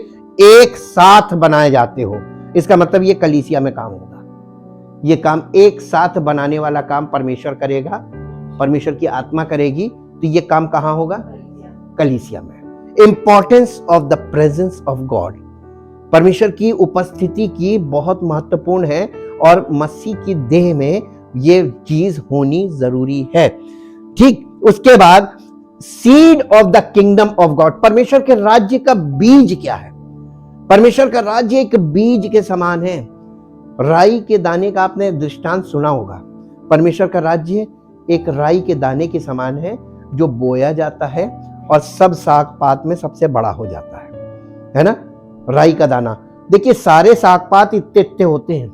एक साथ बनाए जाते हो। इसका मतलब ये कलीसिया में काम होगा, ये काम एक साथ बनाने वाला काम परमेश्वर करेगा, परमेश्वर की आत्मा करेगी। तो ये काम कहां होगा? कलीसिया में। Importance of the presence of God, परमेश्वर की उपस्थिति की बहुत महत्वपूर्ण है और मसीह की देह में ये चीज होनी जरूरी है। ठीक, उसके बाद seed of the kingdom of God, परमेश्वर के राज्य का बीज क्या है? परमेश्वर का राज्य एक बीज के समान है। राई के दाने का आपने दृष्टांत सुना होगा। परमेश्वर का राज्य एक राई के दाने के समान है, जो बोया जाता है और सब साग पात में सबसे बड़ा हो जाता है ना? राई का दाना, देखिए सारे साग पात इतने इतने होते हैं,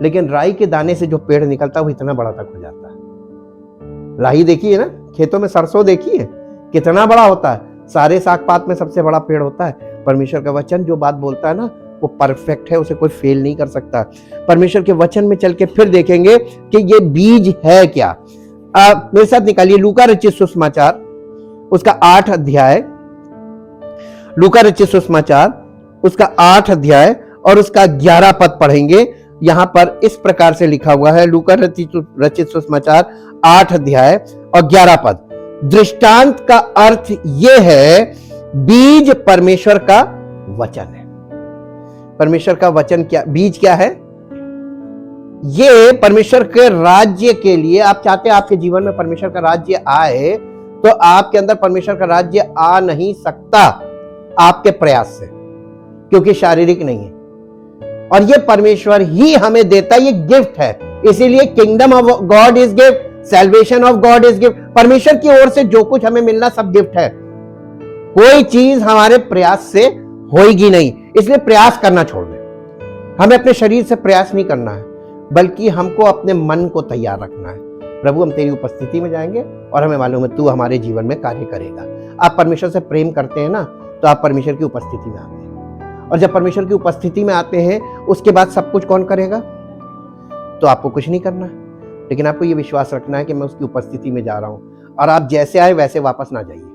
लेकिन राई के दाने से जो पेड़ निकलता है वो इतना बड़ा तक हो जाता है। राई देखिए ना, खेतों में सरसों देखिए कितना बड़ा होता है, सारे साग पात में सबसे बड़ा पेड़ होता है। परमेश्वर का वचन जो बात बोलता है ना, वो परफेक्ट है, उसे कोई फेल नहीं कर सकता। परमेश्वर के वचन में चल के फिर देखेंगे कि ये बीज है क्या। मेरे साथ निकालिए लूका रचित सुसमाचार, उसका 8 अध्याय, लूका रचित सुसमाचार उसका 8 अध्याय और उसका 11 पद पढ़ेंगे। यहां पर इस प्रकार से लिखा हुआ है, लूका रचित सुसमाचार 8 अध्याय और 11 पद। दृष्टांत का अर्थ यह है, बीज परमेश्वर का वचन है। परमेश्वर का वचन क्या, बीज क्या है? ये परमेश्वर के राज्य के लिए आप चाहते हैं आपके जीवन में परमेश्वर का राज्य आए, तो आपके अंदर परमेश्वर का राज्य आ नहीं सकता आपके प्रयास से, क्योंकि शारीरिक नहीं है। और ये परमेश्वर ही हमें देता है, ये गिफ्ट है। इसीलिए kingdom of God is gift, salvation of God is gift. परमेश्वर की ओर से जो कुछ हमें मिलना सब गिफ्ट है, कोई चीज हमारे प्रयास से होगी नहीं। इसलिए प्रयास करना छोड़ दें। हमें अपने शरीर से प्रयास नहीं करना है, बल्कि हमको अपने मन को तैयार रखना है। प्रभु, हम तेरी उपस्थिति में जाएंगे और हमें मालूम है तू हमारे जीवन में कार्य करेगा। आप परमेश्वर से प्रेम करते हैं ना, तो आप परमेश्वर की उपस्थिति में आते हैं। और जब परमेश्वर की उपस्थिति में आते हैं, उसके बाद सब कुछ कौन करेगा? तो आपको कुछ नहीं करना है, लेकिन आपको ये विश्वास रखना है कि मैं उसकी उपस्थिति में जा रहा हूं, और आप जैसे आए वैसे वापस ना जाइए।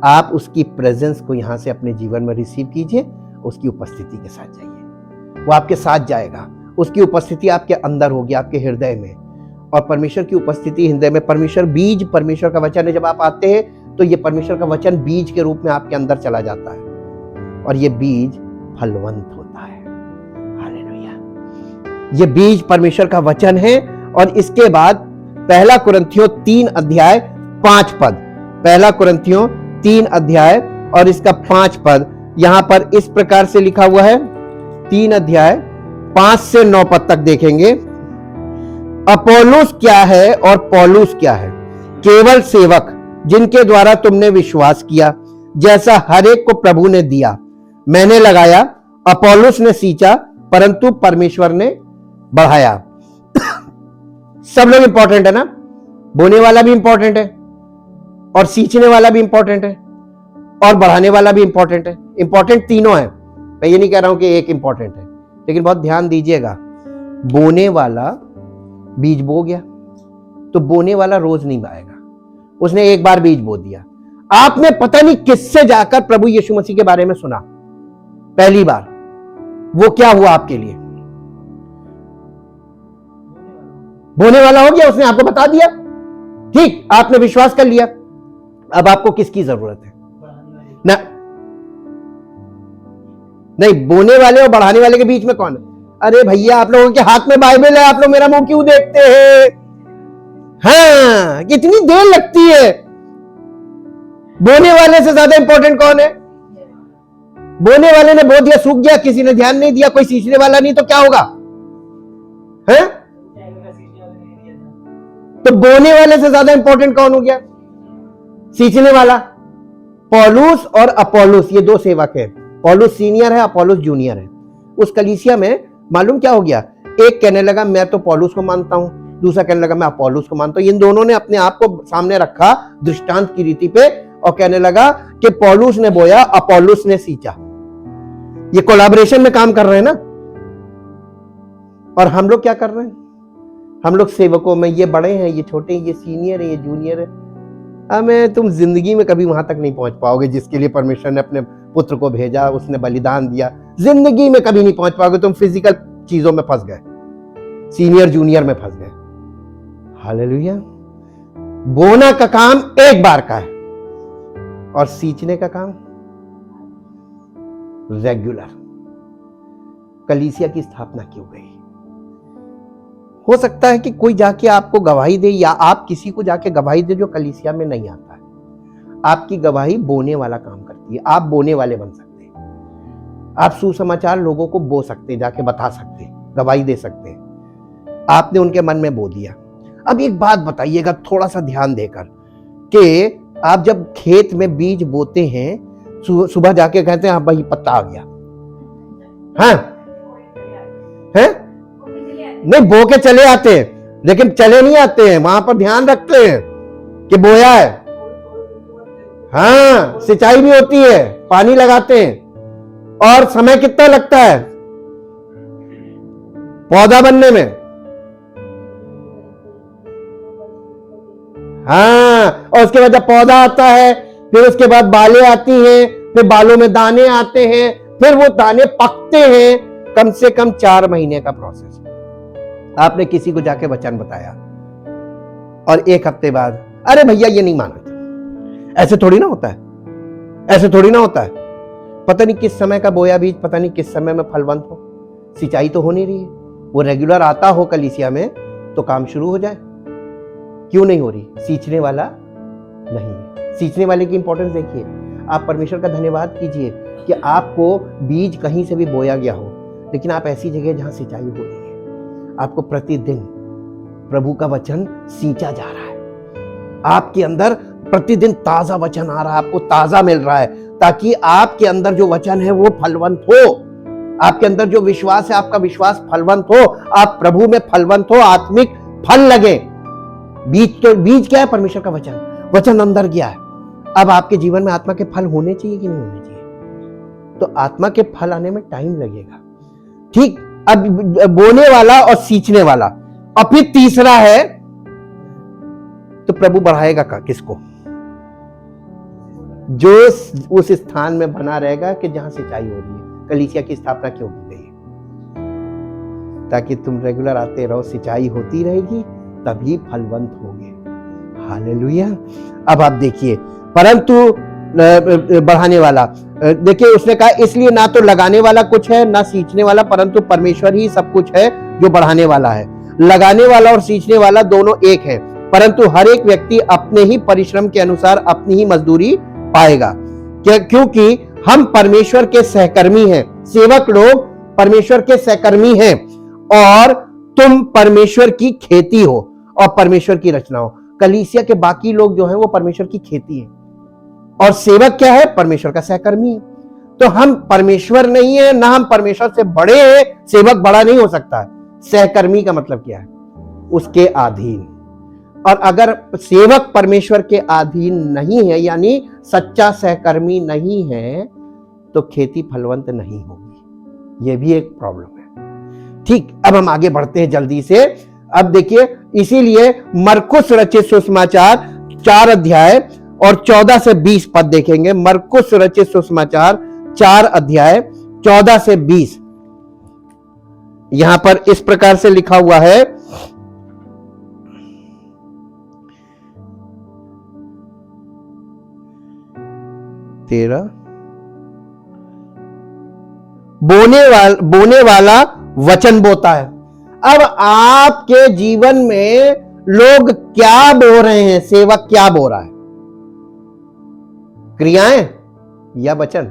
आप उसकी प्रेजेंस को यहां से अपने जीवन में रिसीव कीजिए, उसकी उपस्थिति के साथ जाइए, वो आपके साथ जाएगा। उसकी उपस्थिति आपके अंदर होगी, आपके हृदय में। और परमेश्वर की उपस्थिति हृदय में, परमेश्वर बीज, परमेश्वर का वचन है। जब आप आते हैं तो ये परमेश्वर का वचन बीज के रूप में आपके अंदर चला जाता है, और ये बीज फलवंत होता है। हालेलुया। ये बीज परमेश्वर का वचन है। और इसके बाद 1 कुरिन्थियों 3 अध्याय 5 पद, 1 कुरिन्थियों 3 अध्याय और इसका 5 पद यहां पर इस प्रकार से लिखा हुआ है। 3 अध्याय 5 से 9 पद तक देखेंगे। अपोलोस क्या है और पौलुस क्या है? केवल सेवक, जिनके द्वारा तुमने विश्वास किया, जैसा हर एक को प्रभु ने दिया। मैंने लगाया, अपोलोस ने सींचा, परंतु परमेश्वर ने बढ़ाया। सब लोग इंपॉर्टेंट है ना? बोने वाला भी इंपॉर्टेंट है, और सींचने वाला भी इंपॉर्टेंट है, और बढ़ाने वाला भी इंपॉर्टेंट है। इंपॉर्टेंट तीनों है। मैं ये नहीं कह रहा हूं कि एक इंपॉर्टेंट है, लेकिन बहुत ध्यान दीजिएगा। बोने वाला बीज बो गया, तो बोने वाला रोज नहीं आएगा। उसने एक बार बीज बो दिया। आपने पता नहीं किससे जाकर प्रभु यीशु मसीह के बारे में सुना पहली बार, वो क्या हुआ आपके लिए? बोने वाला हो गया, उसने आपको बता दिया। ठीक, आपने विश्वास कर लिया। अब आपको किसकी जरूरत है? ना, नहीं, बोने वाले और बढ़ाने वाले के बीच में कौन है? अरे भैया, आप लोगों के हाथ में बाइबल है, आप लोग मेरा मुंह क्यों देखते हैं? हाँ, कितनी देर लगती है। बोने वाले से ज्यादा इंपॉर्टेंट कौन है? बोने वाले ने बो दिया, सूख गया, किसी ने ध्यान नहीं दिया, कोई सींचने वाला नहीं, तो क्या होगा? है? तो बोने वाले से ज्यादा इंपॉर्टेंट कौन हो गया? सींचने वाला। पौलुस और अपोलोस ये दो सेवक है। पौलुस सीनियर है, अपोलोस जूनियर है। उस कलीसिया में मालूम क्या हो गया? एक कहने लगा मैं तो पौलुस को मानता हूं, दूसरा कहने लगा मैं अपोलोस को मानता हूं। इन दोनों ने अपने आप को सामने रखा दृष्टांत की रीति पे और कहने लगा कि पौलुस ने बोया, अपोलोस ने सींचा। ये कोलैबोरेशन में काम कर रहे हैं ना। और हम लोग क्या कर रहे हैं? हम लोग सेवकों में ये बड़े हैं, ये छोटे हैं, ये सीनियर है, ये जूनियर है। हमें तुम जिंदगी में कभी वहां तक नहीं पहुंच पाओगे जिसके लिए परमेश्वर ने अपने पुत्र को भेजा, उसने बलिदान दिया। जिंदगी में कभी नहीं पहुंच पाओगे। तुम फिजिकल चीजों में फंस गए, सीनियर जूनियर में फंस गए। हालेलुया। बोना का काम एक बार का है और सींचने का काम रेगुलर। कलीसिया की स्थापना क्यों गई? हो सकता है कि कोई जाके आपको गवाही दे या आप किसी को जाके गवाही दे जो कलीसिया में नहीं आता है। आपकी गवाही बोने वाला काम करती है। आप बोने वाले बन सकते हैं। आप सुसमाचार लोगों को बो सकते हैं, जाके बता सकते हैं, गवाही दे सकते हैं। आपने उनके मन में बो दिया। अब एक बात बताइएगा थोड़ा सा ध्यान देकर कि आप जब खेत में बीज बोते हैं, सुबह जाके कहते हैं हाँ भाई पत्ता आ गया, हाँ है? नहीं, बो के चले आते हैं, लेकिन चले नहीं आते हैं, वहां पर ध्यान रखते हैं कि बोया है। हाँ, सिंचाई भी होती है, पानी लगाते हैं। और समय कितना लगता है पौधा बनने में? हाँ, और उसके बाद जब पौधा आता है, फिर उसके बाद बालें आती हैं, फिर बालों में दाने आते हैं, फिर वो दाने पकते हैं। कम से कम 4 महीने का प्रोसेस। आपने किसी को जाके वचन बताया और 1 हफ्ते बाद अरे भैया ये नहीं माना था। ऐसे थोड़ी ना होता है, ऐसे थोड़ी ना होता है। पता नहीं किस समय का बोया बीज, पता नहीं किस समय में फलवंत हो। सिंचाई तो हो नहीं रही है। वो रेगुलर आता हो कलीसिया में तो काम शुरू हो जाए। क्यों नहीं हो रही? सींचने वाला नहीं है। सींचने वाले की इंपॉर्टेंस देखिए। आप परमेश्वर का धन्यवाद कीजिए कि आपको बीज कहीं से भी बोया गया हो, लेकिन आप ऐसी जगह जहां सिंचाई हो रही है। आपको प्रतिदिन प्रभु का वचन सींचा जा रहा है। आपके अंदर प्रतिदिन ताजा वचन आ रहा है, आपको ताजा मिल रहा है, ताकि आपके अंदर जो वचन है वो फलवंत हो। आपके अंदर जो विश्वास है, आपका विश्वास फलवंत हो। आप प्रभु में फलवंत हो, आत्मिक फल लगे। बीज क्या है? परमेश्वर का वचन। वचन अंदर गया है। अब आपके जीवन में आत्मा के फल होने चाहिए कि नहीं होने चाहिए? तो आत्मा के फल आने में टाइम लगेगा। ठीक। अब बोने वाला और सींचने वाला, और फिर तीसरा है, तो प्रभु बढ़ाएगा किसको? जो उस स्थान में बना रहेगा कि जहां सिंचाई हो रही है। कलीसिया की स्थापना क्यों की गई? ताकि तुम रेगुलर आते रहो, सिंचाई होती रहेगी, तभी फलवंत होगे। हालेलुया। अब आप देखिए, परंतु बढ़ाने वाला, देखिए उसने कहा इसलिए ना तो लगाने वाला कुछ है ना सींचने वाला, परंतु परमेश्वर ही सब कुछ है जो बढ़ाने वाला है। लगाने वाला और सींचने वाला दोनों एक है, परंतु हर एक व्यक्ति अपने ही परिश्रम के अनुसार अपनी ही मजदूरी पाएगा। क्योंकि हम परमेश्वर के सहकर्मी हैं। सेवक लोग परमेश्वर के सहकर्मी हैं और तुम परमेश्वर की खेती हो और परमेश्वर की रचना हो। कलीसिया के बाकी लोग जो हैं वो परमेश्वर की खेती है और सेवक क्या है? परमेश्वर का सहकर्मी है। तो हम परमेश्वर नहीं है, ना हम परमेश्वर से बड़े हैं। सेवक बड़ा नहीं हो सकता है। सहकर्मी का मतलब क्या है? उसके अधीन। और अगर सेवक परमेश्वर के अधीन नहीं है, यानी सच्चा सहकर्मी नहीं है, तो खेती फलवंत नहीं होगी। यह भी एक प्रॉब्लम है। ठीक। अब हम आगे बढ़ते हैं जल्दी से। अब देखिए, इसीलिए मरकुस रचित सुसमाचार 4 अध्याय और 14 से 20 पद देखेंगे। मरकुस रचित सुसमाचार 4 अध्याय 14 से 20। यहां पर इस प्रकार से लिखा हुआ है, बोने वाला वचन बोता है। अब आपके जीवन में लोग क्या बो रहे हैं? सेवक क्या बो रहा है? क्रियाएं या वचन?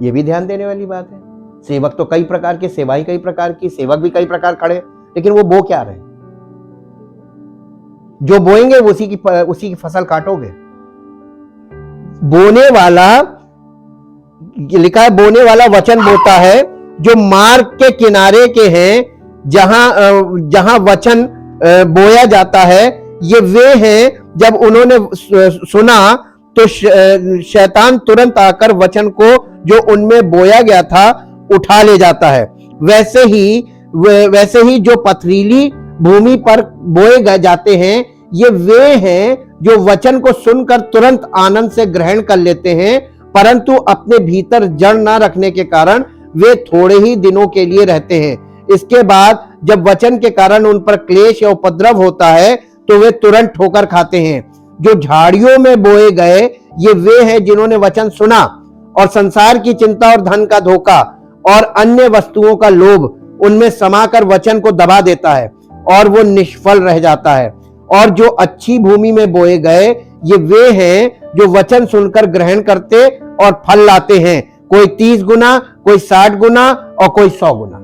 यह भी ध्यान देने वाली बात है। सेवक तो कई प्रकार के, सेवाएं कई प्रकार की, सेवक भी कई प्रकार खड़े, लेकिन वो बो क्या रहे? जो बोएंगे उसी की फसल काटोगे। बोने वाला, लिखा है बोने वाला वचन बोता है, जो मार्ग के किनारे के हैं, जहां वचन बोया जाता है, ये वे हैं जब उन्होंने सुना तो शैतान तुरंत आकर वचन को जो उनमें बोया गया था उठा ले जाता है। वैसे ही जो पथरीली भूमि पर बोए जाते हैं, ये वे हैं जो वचन को सुनकर तुरंत आनंद से ग्रहण कर लेते हैं, परंतु अपने भीतर जड़ ना रखने के कारण वे थोड़े ही दिनों के लिए रहते हैं। इसके बाद जब वचन के कारण उन पर क्लेश या उपद्रव होता है तो वे तुरंत ठोकर खाते हैं। जो झाड़ियों में बोए गए, ये वे हैं जिन्होंने वचन सुना और संसार की चिंता और धन का धोखा और अन्य वस्तुओं का लोभ उनमें समाकर वचन को दबा देता है और वो निष्फल रह जाता है। और जो अच्छी भूमि में बोए गए, ये वे हैं जो वचन सुनकर ग्रहण करते और फल लाते हैं, कोई 30 गुना, कोई 60 गुना और कोई 100 गुना।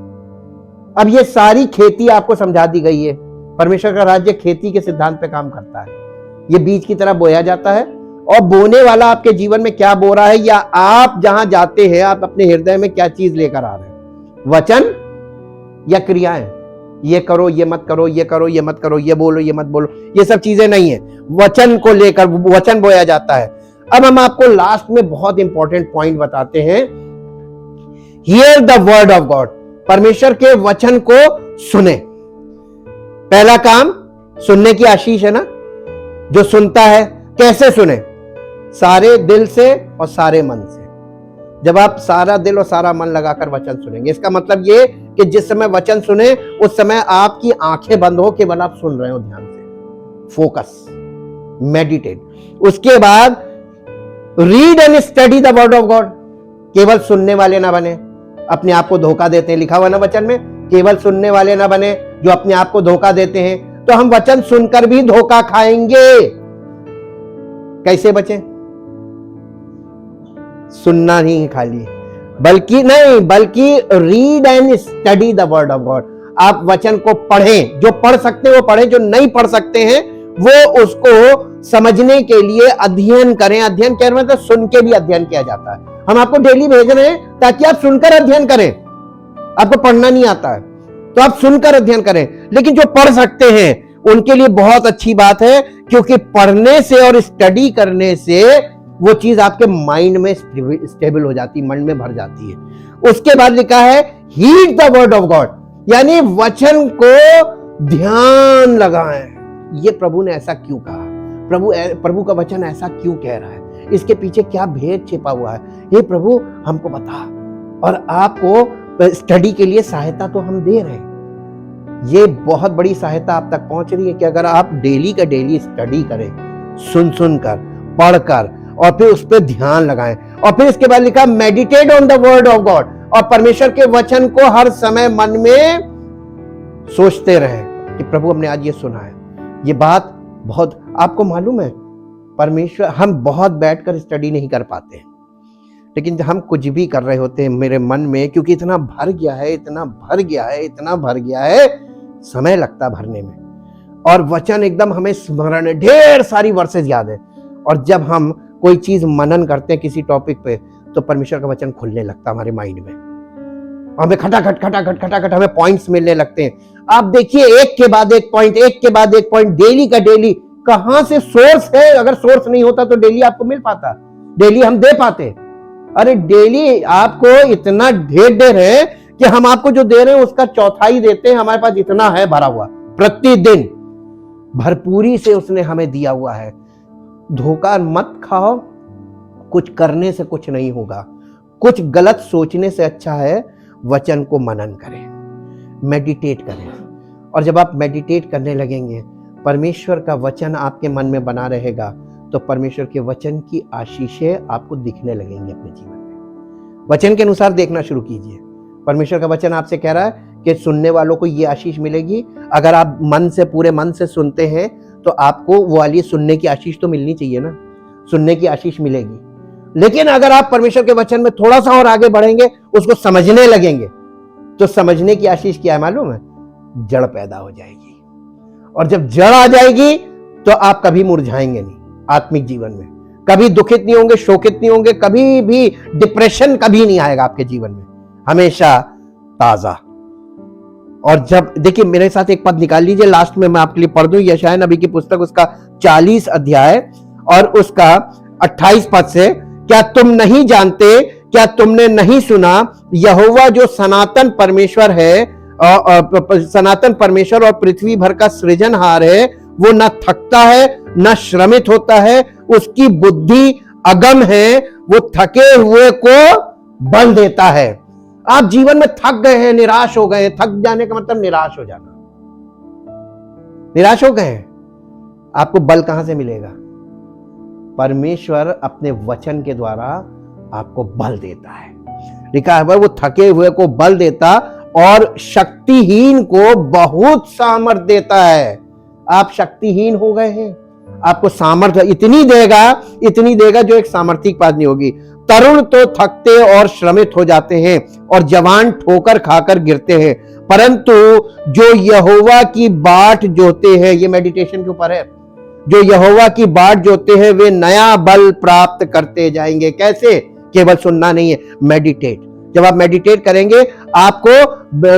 अब ये सारी खेती आपको समझा दी गई है। परमेश्वर का राज्य खेती के सिद्धांत पे काम करता है। ये बीज की तरह बोया जाता है और बोने वाला आपके जीवन में क्या बो रहा है, या आप जहां जाते हैं आप अपने हृदय में क्या चीज लेकर आ रहे हैं, वचन या क्रियाएं। ये करो, ये मत करो, ये करो, ये मत करो, ये बोलो, ये मत बोलो, ये सब चीजें नहीं है। वचन को लेकर वचन बोया जाता है। अब हम आपको लास्ट में बहुत इंपॉर्टेंट पॉइंट बताते हैं। Here the word of God, परमेश्वर के वचन को सुने। पहला काम सुनने की आशीष है ना। जो सुनता है कैसे सुने? सारे दिल से और सारे मन से। जब आप सारा दिल और सारा मन लगाकर वचन सुनेंगे, इसका मतलब ये कि जिस समय वचन सुने उस समय आपकी आंखें बंद हो, केवल आप सुन रहे हो ध्यान से, फोकस, मेडिटेट। उसके बाद read and study the word of God. केवल सुनने वाले ना बने, अपने आप को धोखा देते हैं। लिखा हुआ ना वचन में, केवल सुनने वाले ना बने जो अपने आप को धोखा देते हैं। तो हम वचन सुनकर भी धोखा खाएंगे। कैसे बचें? सुनना नहीं खाली, बल्कि read and study the word of God. आप वचन को पढ़ें। जो पढ़ सकते हैं वो पढ़ें, जो नहीं पढ़ सकते हैं वो उसको समझने के लिए अध्ययन करें। अध्ययन कहने मतलब सुन के भी अध्ययन किया जाता है। हम आपको डेली भेज रहे हैं ताकि आप सुनकर अध्ययन करें। आपको पढ़ना नहीं आता है तो आप सुनकर अध्ययन करें। लेकिन जो पढ़ सकते हैं उनके लिए बहुत अच्छी बात है, क्योंकि पढ़ने से और स्टडी करने से वो चीज आपके माइंड में स्टेबल हो जाती, मन में भर जाती है। उसके बाद लिखा है heed the word of God, यानी वचन को ध्यान लगाएं। ये प्रभु ने ऐसा क्यों कहा? प्रभु का वचन ऐसा क्यों कह रहा है? इसके पीछे क्या भेद छिपा हुआ है? हे प्रभु हमको बता। और आपको स्टडी के लिए सहायता तो हम दे रहे हैं। ये बहुत बड़ी सहायता आप तक पहुंच रही है कि अगर आप डेली का डेली स्टडी करें, सुन कर, पढ़कर, और फिर उस पर ध्यान लगाएं। और फिर इसके बाद लिखा meditate on the word of God, और परमेश्वर के वचन को हर समय मन में सोचते रहें कि प्रभु हमने आज ये सुना है। ये बात बहुत, आपको मालूम है, परमेश्वर, हम बहुत बैठकर स्टडी नहीं कर पाते, लेकिन हम कुछ भी कर रहे होते हैं मेरे मन में, क्योंकि इतना भर गया है, इतना भर गया है, समय लगता भरने में। और वचन एकदम हमें स्मरण है, ढेर सारी वर्सेस याद है। और जब हम कोई चीज मनन करते हैं किसी टॉपिक पे, तो परमेश्वर का वचन खुलने लगता हमारे माइंड में। हमें खटाखट हमें पॉइंट्स मिलने लगते हैं। आप देखिए, एक के बाद एक पॉइंट, डेली का डेली। कहां से सोर्स है? अगर सोर्स नहीं होता तो डेली आपको मिल पाता, डेली हम दे पाते। अरे डेली आपको इतना ढेर दे रहे हैं कि हम आपको जो दे रहे हैं उसका चौथाई देते हैं। हमारे पास इतना है भरा हुआ, प्रतिदिन भरपूरी से उसने हमें दिया हुआ है। धोखा मत खाओ, कुछ करने से कुछ नहीं होगा, कुछ गलत सोचने से अच्छा है वचन को मनन करें, मेडिटेट करें। और जब आप मेडिटेट करने लगेंगे, परमेश्वर का वचन आपके मन में बना रहेगा, तो परमेश्वर के वचन की आशीषें आपको दिखने लगेंगी अपने जीवन में। वचन के अनुसार देखना शुरू कीजिए। परमेश्वर का वचन आपसे कह रहा है कि सुनने वालों को ये आशीष मिलेगी। अगर आप मन से, पूरे मन से सुनते हैं तो आपको वो वाली सुनने की आशीष तो मिलनी चाहिए ना, सुनने की आशीष मिलेगी। लेकिन अगर आप परमेश्वर के वचन में थोड़ा सा और आगे बढ़ेंगे, उसको समझने लगेंगे, तो समझने की आशीष क्या है मालूम है? जड़ पैदा हो जाएगी। और जब जड़ आ जाएगी तो आप कभी मुरझाएंगे नहीं आत्मिक जीवन में, कभी दुखित नहीं होंगे, शोकित नहीं होंगे, कभी भी डिप्रेशन कभी नहीं आएगा आपके जीवन में, हमेशा ताजा। और जब देखिए मेरे साथ एक पद निकाल लीजिए, लास्ट में मैं आपके लिए पढ़ दूं, यशायाह नबी की पुस्तक उसका 40 अध्याय और उसका 28 पद से, क्या तुम नहीं जानते, क्या तुमने नहीं सुना, यहोवा जो सनातन परमेश्वर है, सनातन परमेश्वर और पृथ्वी भर का सृजनहार है, वो न थकता है न श्रमित होता है, उसकी बुद्धि अगम है, वो थके हुए को बल देता है। आप जीवन में थक गए हैं, निराश हो गए हैं, थक जाने का मतलब निराश हो जाना, निराश हो गए हैं, आपको बल कहां से मिलेगा? परमेश्वर अपने वचन के द्वारा आपको बल देता है। लिखा है वो थके हुए को बल देता और शक्तिहीन को बहुत सामर्थ देता है। आप शक्तिहीन हो गए हैं, आपको सामर्थ्य इतनी देगा जो एक सामर्थ्य बात नहीं होगी। तरुण तो थकते और श्रमित हो जाते हैं और जवान ठोकर खाकर गिरते हैं, परंतु जो यहोवा की बाट जोते हैं, ये मेडिटेशन के ऊपर है, जो यहोवा की बाट जोते हैं वे नया बल प्राप्त करते जाएंगे। कैसे? केवल सुनना नहीं है, मेडिटेट। जब आप मेडिटेट करेंगे आपको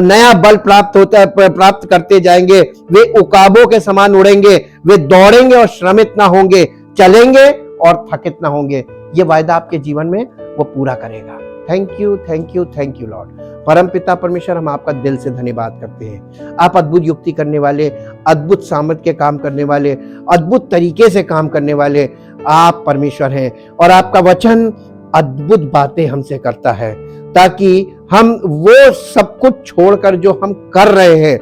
नया बल प्राप्त करते जाएंगे। वे उकाबों के समान उड़ेंगे, वे दौड़ेंगे और श्रमित ना होंगे, चलेंगे और थकित ना होंगे। ये वायदा आपके जीवन में वो पूरा करेगा। Thank you, thank you, thank you Lord. परम पिता परमेश्वर, हम आपका दिल से धन्यवाद करते हैं। आप अद्भुत युक्ति करने वाले, अद्भुत सामर्थ के काम करने वाले, अद्भुत तरीके से काम करने वाले आप परमेश्वर हैं, और आपका वचन अद्भुत बातें हमसे करता है, ताकि हम वो सब कुछ छोड़कर जो हम कर रहे हैं,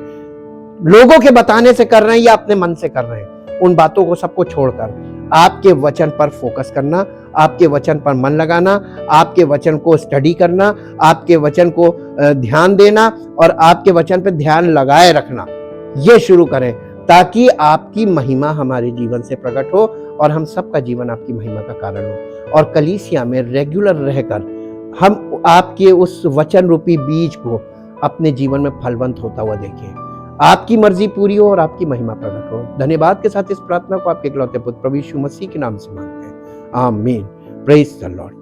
लोगों के बताने से कर रहे हैं या अपने मन से कर रहे हैं, उन बातों को सबको छोड़कर आपके वचन पर फोकस करना, आपके वचन पर मन लगाना, आपके वचन को स्टडी करना, आपके वचन को ध्यान देना और आपके वचन पर ध्यान लगाए रखना, ये शुरू करें, ताकि आपकी महिमा हमारे जीवन से प्रकट हो और हम सबका जीवन आपकी महिमा का कारण हो। और कलीसिया में रेगुलर रहकर हम आपके उस वचन रूपी बीज को अपने जीवन में फलवंत होता हुआ देखें। आपकी मर्जी पूरी हो और आपकी महिमा प्रकट हो। धन्यवाद के साथ इस प्रार्थना को आपके इकलौते पुत्र प्रभु यीशु मसीह के नाम से मांगते हैं, आमीन। Praise the Lord.